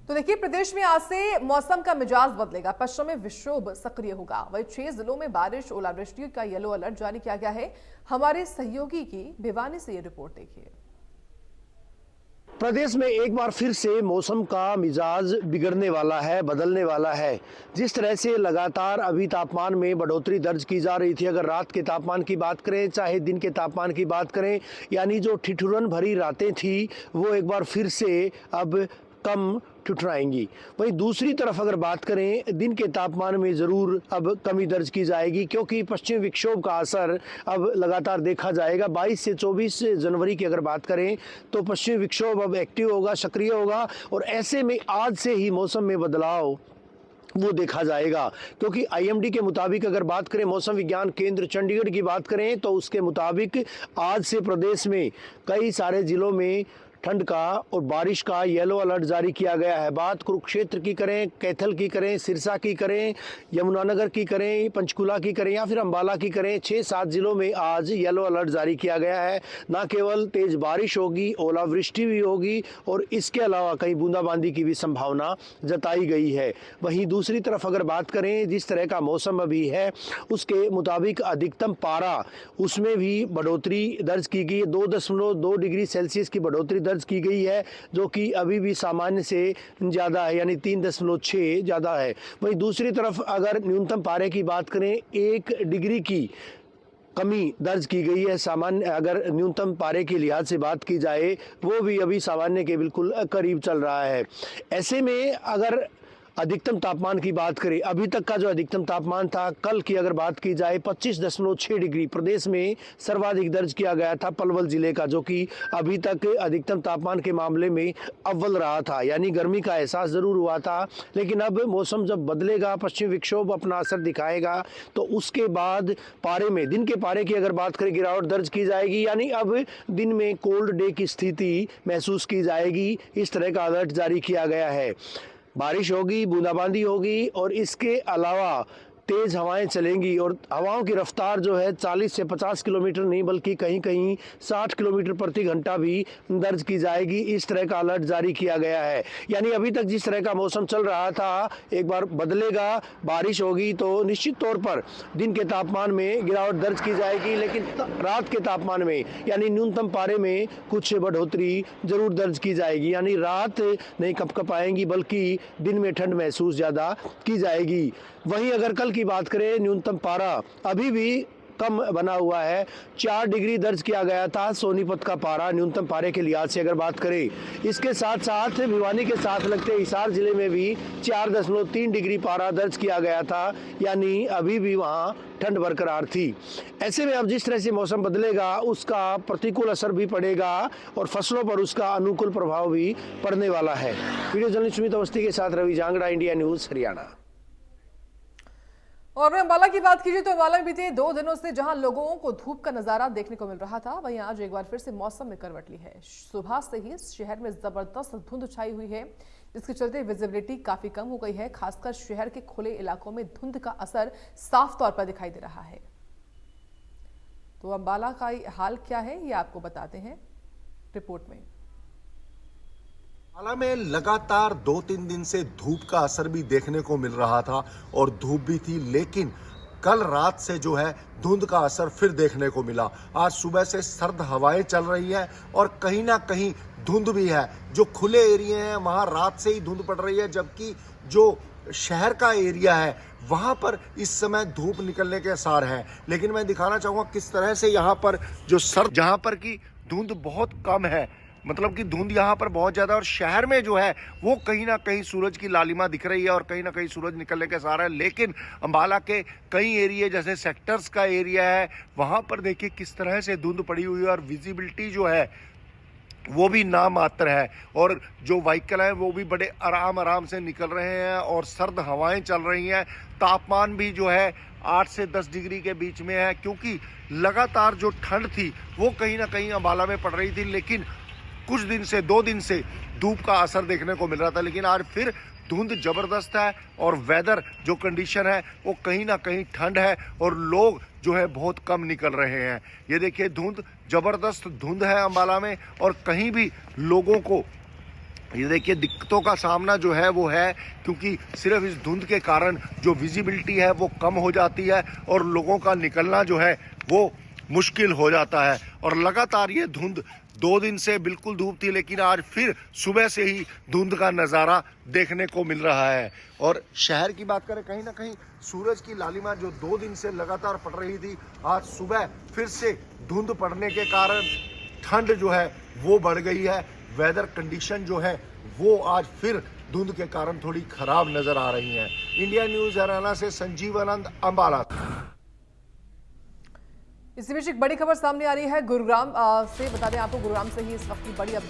तो देखिए, प्रदेश में आज से मौसम का मिजाज बदलेगा। पश्चिमी विक्षोभ सक्रिय होगा। वहीं 6 जिलों में बारिश, ओलावृष्टि का येलो अलर्ट जारी किया गया है। हमारे सहयोगी की भिवानी से ये रिपोर्ट देखिए। प्रदेश में एक बार फिर से मौसम का मिजाज बिगड़ने वाला है, बदलने वाला है। जिस तरह से लगातार अभी तापमान में बढ़ोतरी दर्ज की जा रही थी, अगर रात के तापमान की बात करें चाहे दिन के तापमान की बात करें, यानी जो ठिठुरन भरी रातें थी वो एक बार फिर से अब कम ठुठराएंगी। वहीं दूसरी तरफ अगर बात करें, दिन के तापमान में ज़रूर अब कमी दर्ज की जाएगी, क्योंकि पश्चिमी विक्षोभ का असर अब लगातार देखा जाएगा। 22 से 24 जनवरी की अगर बात करें तो पश्चिमी विक्षोभ अब एक्टिव होगा, सक्रिय होगा, और ऐसे में आज से ही मौसम में बदलाव वो देखा जाएगा। क्योंकि आईएमडी के मुताबिक अगर बात करें, मौसम विज्ञान केंद्र चंडीगढ़ की बात करें, तो उसके मुताबिक आज से प्रदेश में कई सारे जिलों में ठंड का और बारिश का येलो अलर्ट जारी किया गया है। बात कुरुक्षेत्र की करें, कैथल की करें, सिरसा की करें, यमुनानगर की करें, पंचकुला की करें या फिर अंबाला की करें, 6-7 जिलों में आज येलो अलर्ट जारी किया गया है। न केवल तेज बारिश होगी, ओलावृष्टि भी होगी और इसके अलावा कहीं बूंदाबांदी की भी संभावना जताई गई है। वहीं दूसरी तरफ अगर बात करें, जिस तरह का मौसम अभी है उसके मुताबिक अधिकतम पारा उसमें भी बढ़ोतरी दर्ज की गई। 2.2 डिग्री सेल्सियस की बढ़ोतरी दर्ज की गई है, जो कि अभी भी सामान्य से ज़्यादा है, यानी 3.6 ज़्यादा है। वहीं दूसरी तरफ अगर न्यूनतम पारे की बात करें, 1 डिग्री की कमी दर्ज की गई है। सामान्य अगर न्यूनतम पारे के लिहाज से बात की जाए, वो भी अभी सामान्य के बिल्कुल करीब चल रहा है। ऐसे में अगर अधिकतम तापमान की बात करें, अभी तक का जो अधिकतम तापमान था, कल की अगर बात की जाए 25.6 डिग्री प्रदेश में सर्वाधिक दर्ज किया गया था पलवल जिले का, जो कि अभी तक अधिकतम तापमान के मामले में अव्वल रहा था। यानी गर्मी का एहसास ज़रूर हुआ था, लेकिन अब मौसम जब बदलेगा, पश्चिमी विक्षोभ अपना असर दिखाएगा, तो उसके बाद पारे में, दिन के पारे की अगर बात करें, गिरावट दर्ज की जाएगी। यानी अब दिन में कोल्ड डे की स्थिति महसूस की जाएगी। इस तरह का अलर्ट जारी किया गया है। बारिश होगी, बूंदाबांदी होगी और इसके अलावा तेज हवाएं चलेंगी, और हवाओं की रफ्तार जो है 40 से 50 किलोमीटर नहीं बल्कि कहीं कहीं 60 किलोमीटर प्रति घंटा भी दर्ज की जाएगी। इस तरह का अलर्ट जारी किया गया है। यानी अभी तक जिस तरह का मौसम चल रहा था, एक बार बदलेगा, बारिश होगी तो निश्चित तौर पर दिन के तापमान में गिरावट दर्ज की जाएगी, लेकिन रात के तापमान में यानी न्यूनतम पारे में कुछ बढ़ोतरी जरूर दर्ज की जाएगी। यानी रात नहीं कपकपाएंगी बल्कि दिन में ठंड महसूस ज़्यादा की जाएगी। वहीं अगर कल की बात करें, न्यूनतम पारा अभी भी कम बना हुआ है। 4 डिग्री दर्ज किया गया था सोनीपत का पारा, न्यूनतम पारे के लिहाज से अगर बात करें। इसके साथ साथ भिवानी के साथ लगते हिसार जिले में भी 4.3 डिग्री पारा दर्ज किया गया था, यानी अभी भी वहाँ ठंड बरकरार थी। ऐसे में अब जिस तरह से मौसम बदलेगा, उसका प्रतिकूल असर भी पड़ेगा और फसलों पर उसका अनुकूल प्रभाव भी पड़ने वाला है। वीडियो जर्नलिस्ट सुमित अवस्थी के साथ रवि जांगड़ा, इंडिया न्यूज़, हरियाणा। और अम्बाला की बात कीजिए तो अम्बाला में बीते 2 दिनों से जहां लोगों को धूप का नजारा देखने को मिल रहा था, वहीं आज एक बार फिर से मौसम में करवट ली है। सुबह से ही शहर में जबरदस्त धुंध छाई हुई है, जिसके चलते विजिबिलिटी काफी कम हो गई है। खासकर शहर के खुले इलाकों में धुंध का असर साफ तौर पर दिखाई दे रहा है। तो अम्बाला का हाल क्या है, ये आपको बताते हैं रिपोर्ट में। अम्बाला में लगातार 2-3 दिन से धूप का असर भी देखने को मिल रहा था और धूप भी थी, लेकिन कल रात से जो है धुंध का असर फिर देखने को मिला। आज सुबह से सर्द हवाएं चल रही हैं और कहीं ना कहीं धुंध भी है। जो खुले एरिया हैं वहां रात से ही धुंध पड़ रही है, जबकि जो शहर का एरिया है वहां पर इस समय धूप निकलने के आसार हैं। लेकिन मैं दिखाना चाहूंगा किस तरह से यहाँ पर जो सर्द, जहाँ पर की धुंध बहुत कम है, मतलब कि धुंध यहाँ पर बहुत ज्यादा, और शहर में जो है वो कहीं ना कहीं सूरज की लालिमा दिख रही है और कहीं ना कहीं सूरज निकलने के सारा है। लेकिन अम्बाला के कई एरिया जैसे सेक्टर्स का एरिया है, वहां पर देखिए किस तरह से धुंध पड़ी हुई है और विजिबिलिटी जो है वो भी नामात्र है, और जो व्हीकल है वो भी बड़े आराम से निकल रहे हैं और सर्द हवाएं चल रही हैं। तापमान भी जो है 8 से 10 डिग्री के बीच में है, क्योंकि लगातार जो ठंड थी वो कहीं ना कहीं अम्बाला में पड़ रही थी, लेकिन कुछ दिन से 2 दिन से धूप का असर देखने को मिल रहा था। लेकिन आज फिर धुंध जबरदस्त है और वेदर जो कंडीशन है वो कहीं ना कहीं ठंड है और लोग जो है बहुत कम निकल रहे हैं। ये देखिए धुंध, जबरदस्त धुंध है अम्बाला में और कहीं भी लोगों को ये देखिए दिक्कतों का सामना जो है वो है, क्योंकि सिर्फ इस धुंध के कारण जो विजिबिलिटी है वो कम हो जाती है और लोगों का निकलना जो है वो मुश्किल हो जाता है। और लगातार ये धुंध 2 दिन से बिल्कुल धूप थी, लेकिन आज फिर सुबह से ही धुंध का नज़ारा देखने को मिल रहा है। और शहर की बात करें, कहीं ना कहीं सूरज की लालिमा जो 2 दिन से लगातार पड़ रही थी, आज सुबह फिर से धुंध पड़ने के कारण ठंड जो है वो बढ़ गई है। वेदर कंडीशन जो है वो आज फिर धुंध के कारण थोड़ी खराब नजर आ रही है। इंडिया न्यूज हरियाणा से संजीव आनंद, अंबाला। इसी बीच एक बड़ी खबर सामने आ रही है गुरुग्राम से। बता दें आपको, गुरुग्राम से ही इस वक्त की बड़ी अपडेट